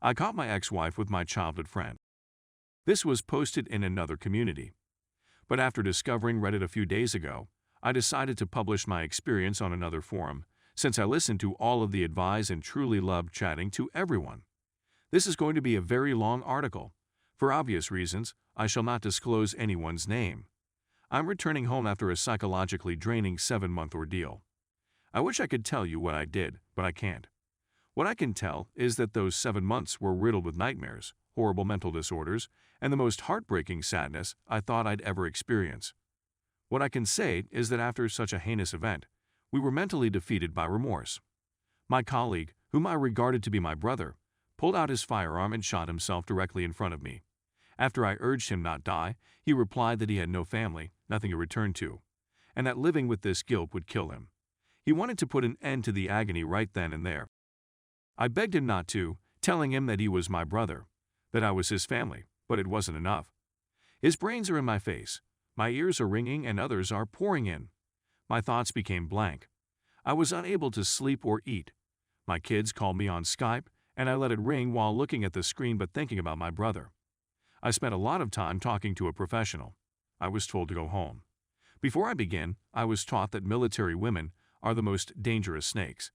I caught my ex-wife with my childhood friend. This was posted in another community. But after discovering Reddit a few days ago, I decided to publish my experience on another forum, since I listened to all of the advice and truly loved chatting to everyone. This is going to be a very long article. For obvious reasons, I shall not disclose anyone's name. I'm returning home after a psychologically draining 7-month ordeal. I wish I could tell you what I did, but I can't. What I can tell is that those 7 months were riddled with nightmares, horrible mental disorders, and the most heartbreaking sadness I thought I'd ever experience. What I can say is that after such a heinous event, we were mentally defeated by remorse. My colleague, whom I regarded to be my brother, pulled out his firearm and shot himself directly in front of me. After I urged him not die, he replied that he had no family, nothing to return to, and that living with this guilt would kill him. He wanted to put an end to the agony right then and there. I begged him not to, telling him that he was my brother, that I was his family, but it wasn't enough. His brains are in my face, my ears are ringing and others are pouring in. My thoughts became blank. I was unable to sleep or eat. My kids called me on Skype, and I let it ring while looking at the screen but thinking about my brother. I spent a lot of time talking to a professional. I was told to go home. Before I begin, I was taught that military women are the most dangerous snakes.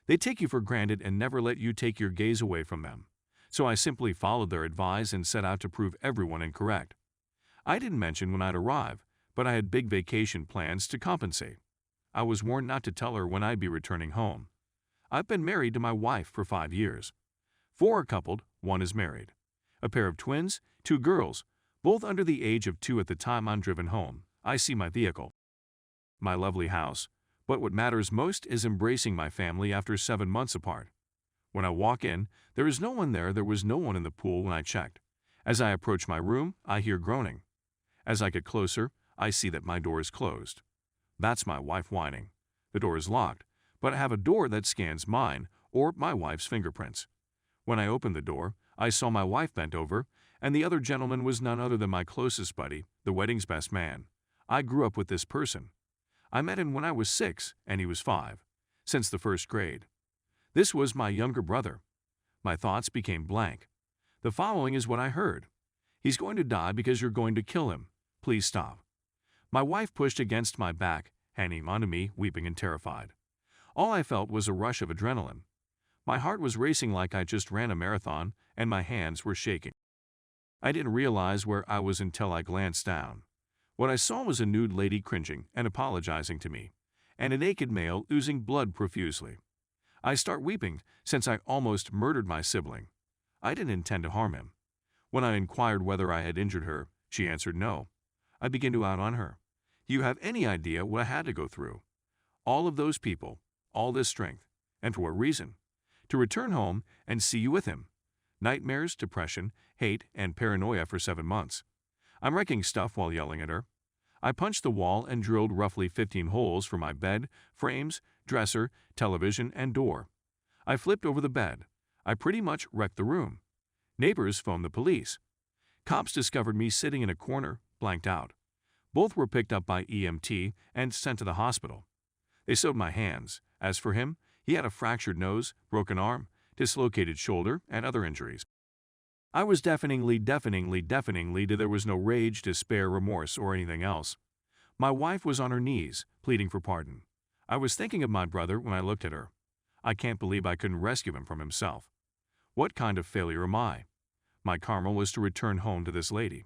They take you for granted and never let you take your gaze away from them. So I simply followed their advice and set out to prove everyone incorrect. I didn't mention when I'd arrive, but I had big vacation plans to compensate. I was warned not to tell her when I'd be returning home. I've been married to my wife for 5 years. 4 are coupled, 1 is married. A pair of twins, 2 girls, both under the age of 2 at the time I'm driven home. I see my vehicle, my lovely house, but what matters most is embracing my family after 7 months apart. When I walk in, there is no one there. There was no one in the pool when I checked. As I approach my room, I hear groaning. As I get closer, I see that my door is closed. That's my wife whining. The door is locked, but I have a door that scans mine or my wife's fingerprints. When I opened the door, I saw my wife bent over, and the other gentleman was none other than my closest buddy, the wedding's best man. I grew up with this person. I met him when I was 6 and he was 5, since the 1st grade. This was my younger brother. My thoughts became blank. The following is what I heard. He's going to die because you're going to kill him. Please stop. My wife pushed against my back, hanging onto me, weeping and terrified. All I felt was a rush of adrenaline. My heart was racing like I just ran a marathon, and my hands were shaking. I didn't realize where I was until I glanced down. What I saw was a nude lady cringing and apologizing to me, and a naked male oozing blood profusely. I start weeping since I almost murdered my sibling. I didn't intend to harm him. When I inquired whether I had injured her, she answered no. I began to out on her. Do you have any idea what I had to go through? All of those people, all this strength, and for what reason? To return home and see you with him. Nightmares, depression, hate, and paranoia for 7 months. I'm wrecking stuff while yelling at her. I punched the wall and drilled roughly 15 holes for my bed, frames, dresser, television, and door. I flipped over the bed. I pretty much wrecked the room. Neighbors phoned the police. Cops discovered me sitting in a corner, blanked out. Both were picked up by EMT and sent to the hospital. They sewed my hands. As for him, he had a fractured nose, broken arm, dislocated shoulder, and other injuries. I was deafeningly there was no rage, despair, remorse, or anything else. My wife was on her knees, pleading for pardon. I was thinking of my brother when I looked at her. I can't believe I couldn't rescue him from himself. What kind of failure am I? My karma was to return home to this lady.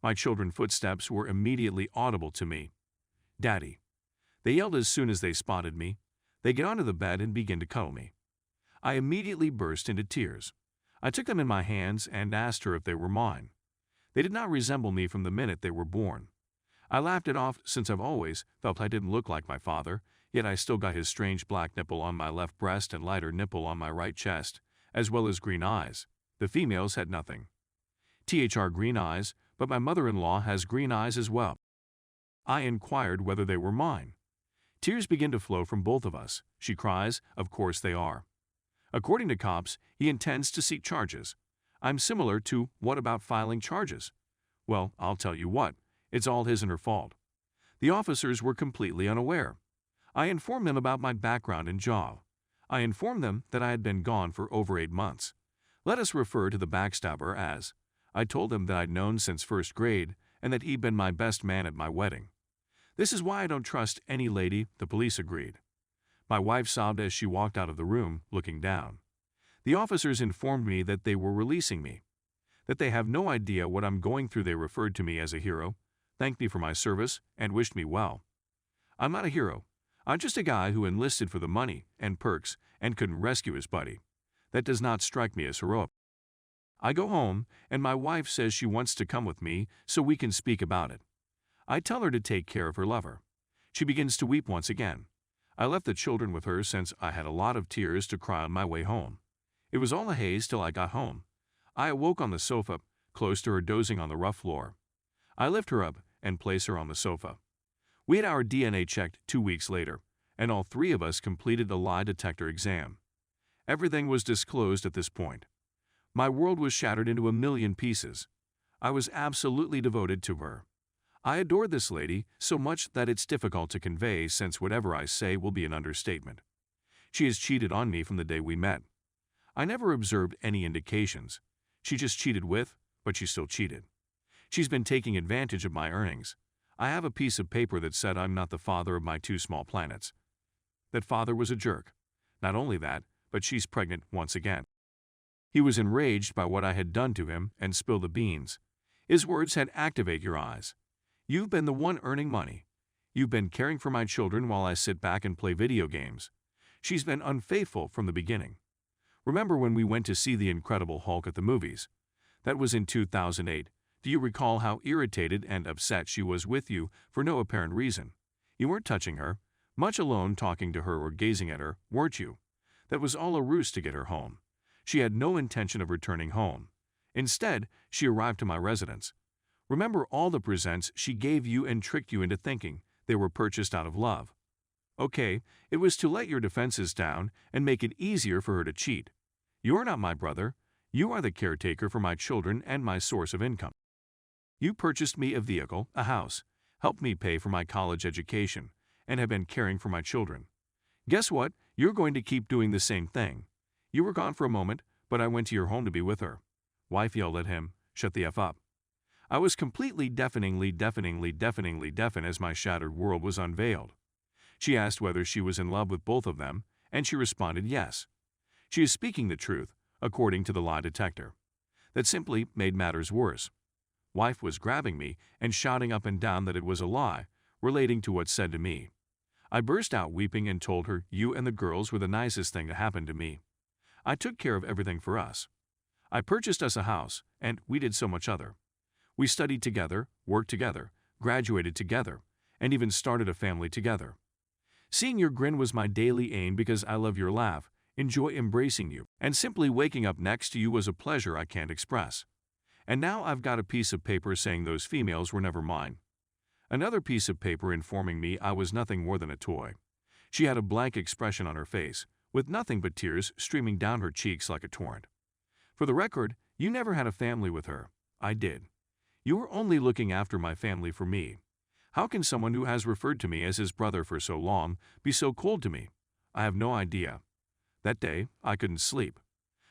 My children's footsteps were immediately audible to me. Daddy. They yelled as soon as they spotted me. They get onto the bed and begin to cuddle me. I immediately burst into tears. I took them in my hands and asked her if they were mine. They did not resemble me from the minute they were born. I laughed it off since I've always felt I didn't look like my father, yet I still got his strange black nipple on my left breast and lighter nipple on my right chest, as well as green eyes. The females had nothing. THR green eyes, but my mother-in-law has green eyes as well. I inquired whether they were mine. Tears begin to flow from both of us. She cries, "Of course they are." According to cops, he intends to seek charges. I'm similar to, what about filing charges? Well, I'll tell you what, it's all his and her fault. The officers were completely unaware. I informed them about my background and job. I informed them that I had been gone for over 8 months. Let us refer to the backstabber as, I told him that I'd known since first grade and that he'd been my best man at my wedding. This is why I don't trust any lady, the police agreed. My wife sobbed as she walked out of the room, looking down. The officers informed me that they were releasing me, that they have no idea what I'm going through. They referred to me as a hero, thanked me for my service, and wished me well. I'm not a hero. I'm just a guy who enlisted for the money and perks and couldn't rescue his buddy. That does not strike me as heroic. I go home, and my wife says she wants to come with me so we can speak about it. I tell her to take care of her lover. She begins to weep once again. I left the children with her since I had a lot of tears to cry on my way home. It was all a haze till I got home. I awoke on the sofa, close to her dozing on the rough floor. I lift her up and place her on the sofa. We had our DNA checked 2 weeks later, and all 3 of us completed a lie detector exam. Everything was disclosed at this point. My world was shattered into a million pieces. I was absolutely devoted to her. I adored this lady so much that it's difficult to convey, since whatever I say will be an understatement. She has cheated on me from the day we met. I never observed any indications. She just cheated with, but she still cheated. She's been taking advantage of my earnings. I have a piece of paper that said I'm not the father of my 2 small planets. That father was a jerk. Not only that, but she's pregnant once again. He was enraged by what I had done to him and spilled the beans. His words had "Activate your eyes. You've been the one earning money. You've been caring for my children while I sit back and play video games. She's been unfaithful from the beginning. Remember when we went to see The Incredible Hulk at the movies? That was in 2008. Do you recall how irritated and upset she was with you for no apparent reason? You weren't touching her, much alone talking to her or gazing at her, weren't you? That was all a ruse to get her home. She had no intention of returning home. Instead, she arrived to my residence. Remember all the presents she gave you and tricked you into thinking they were purchased out of love. Okay, it was to let your defenses down and make it easier for her to cheat. You're not my brother. You are the caretaker for my children and my source of income. You purchased me a vehicle, a house, helped me pay for my college education, and have been caring for my children. Guess what? You're going to keep doing the same thing. You were gone for a moment, but I went to your home to be with her. Wife yelled at him, "Shut the F up." I was completely deafeningly deafened as my shattered world was unveiled. She asked whether she was in love with both of them, and she responded yes. She is speaking the truth, according to the lie detector. That simply made matters worse. Wife was grabbing me and shouting up and down that it was a lie, relating to what's said to me. I burst out weeping and told her you and the girls were the nicest thing to happen to me. I took care of everything for us. I purchased us a house, and we did so much other. We studied together, worked together, graduated together, and even started a family together. Seeing your grin was my daily aim because I love your laugh, enjoy embracing you, and simply waking up next to you was a pleasure I can't express. And now I've got a piece of paper saying those females were never mine. Another piece of paper informing me I was nothing more than a toy. She had a blank expression on her face, with nothing but tears streaming down her cheeks like a torrent. For the record, you never had a family with her. I did. You were only looking after my family for me. How can someone who has referred to me as his brother for so long be so cold to me? I have no idea. That day, I couldn't sleep.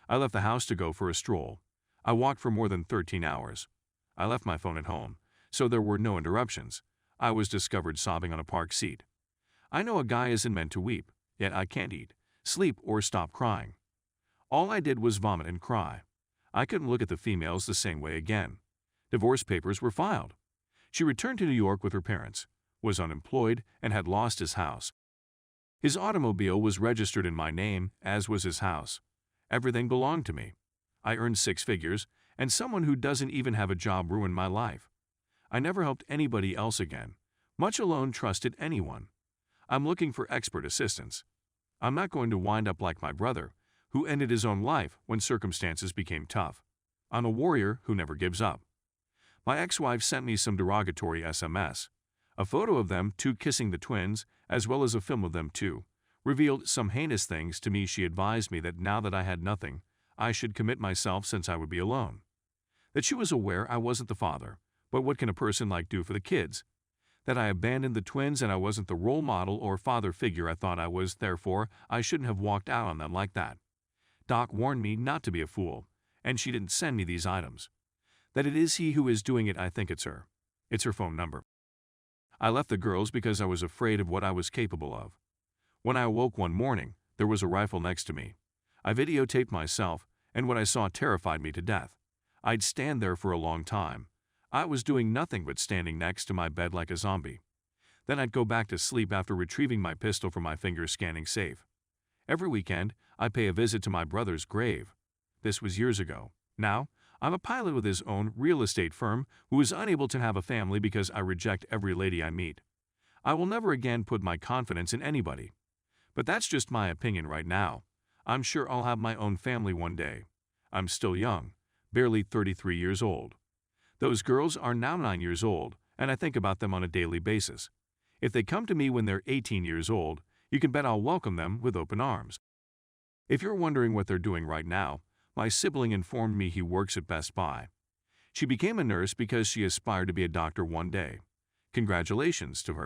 I left the house to go for a stroll. I walked for more than 13 hours. I left my phone at home, so there were no interruptions. I was discovered sobbing on a park seat. I know a guy isn't meant to weep, yet I can't eat, sleep, or stop crying. All I did was vomit and cry. I couldn't look at the females the same way again. Divorce papers were filed. She returned to New York with her parents, was unemployed, and had lost his house. His automobile was registered in my name, as was his house. Everything belonged to me. I earned 6 figures, and someone who doesn't even have a job ruined my life. I never helped anybody else again, much alone trusted anyone. I'm looking for expert assistance. I'm not going to wind up like my brother, who ended his own life when circumstances became tough. I'm a warrior who never gives up. My ex-wife sent me some derogatory SMS. A photo of them 2 kissing the twins, as well as a film of them 2, revealed some heinous things to me. She advised me that now that I had nothing, I should commit myself since I would be alone. That she was aware I wasn't the father, but what can a person like do for the kids? That I abandoned the twins and I wasn't the role model or father figure I thought I was, therefore I shouldn't have walked out on them like that. Doc warned me not to be a fool, and she didn't send me these items. That it is he who is doing it, I think it's her. It's her phone number. I left the girls because I was afraid of what I was capable of. When I awoke one morning, there was a rifle next to me. I videotaped myself, and what I saw terrified me to death. I'd stand there for a long time. I was doing nothing but standing next to my bed like a zombie. Then I'd go back to sleep after retrieving my pistol from my finger-scanning safe. Every weekend, I pay a visit to my brother's grave. This was years ago. Now, I'm a pilot with his own real estate firm who is unable to have a family because I reject every lady I meet. I will never again put my confidence in anybody. But that's just my opinion right now. I'm sure I'll have my own family one day. I'm still young, barely 33 years old. Those girls are now 9 years old, and I think about them on a daily basis. If they come to me when they're 18 years old, you can bet I'll welcome them with open arms. If you're wondering what they're doing right now, my sibling informed me he works at Best Buy. She became a nurse because she aspired to be a doctor one day. Congratulations to her.